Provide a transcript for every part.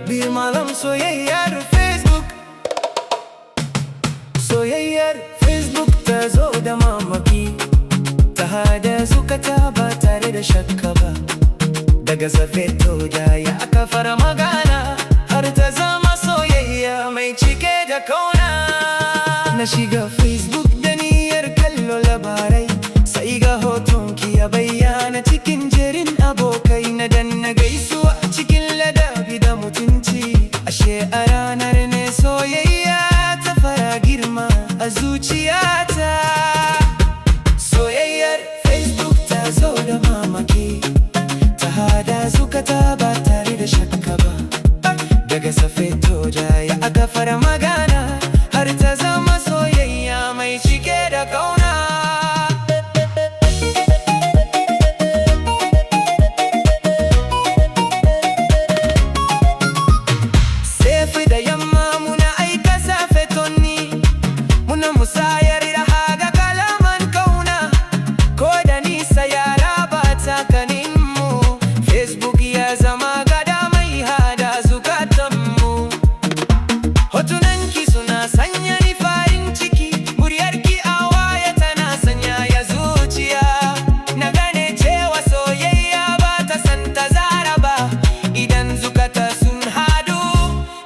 Bir malam soyayyar Facebook. Soyayyar Facebook ta zo da mamaki, ta hada zukata ba tare da shakka ba. Daga safe to ya aka fara magana, har ta zama soyayya mai cike da kauna. Na shiga Facebook da niyyar kallo labarai, sai ga hotonki ya bayyana cikin jerin abokai. Na danna gaisuwa cikin ladabi da mutunci, ashe a ranar ne soyayya ta fara girma a zuciyata. Soyayyar Facebook ta zo da mamaki, ta hada zukata ba tare da shakka ba. Daga safe to ya aka fara magana, har ta zama soyayya mai cike da kauna. Safe da yamma muna aika safetonni, muna musayar da haga kalaman kauna. Ko da nisa yara ba tsakaninmu, Facebook ya zama gada mai hada zukatanmu. Hotunanki suna sanya ni farin ciki, muryarki a waya tana sanyaya zuciya. Na gane cewa soyayya ba ta san tazara ba, idan zukata sun hadu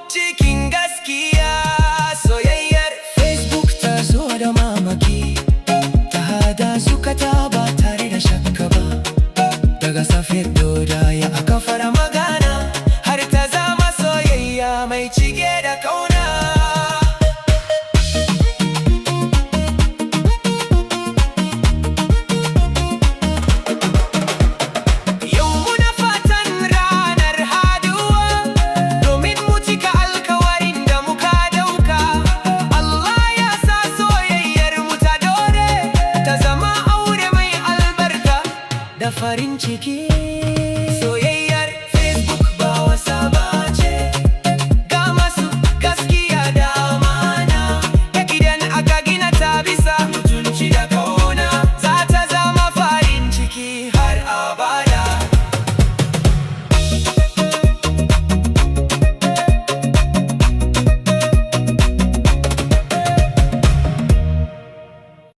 cikin gaskiya. Soyayyar Facebook ta zo da mamaki, ta hada zukata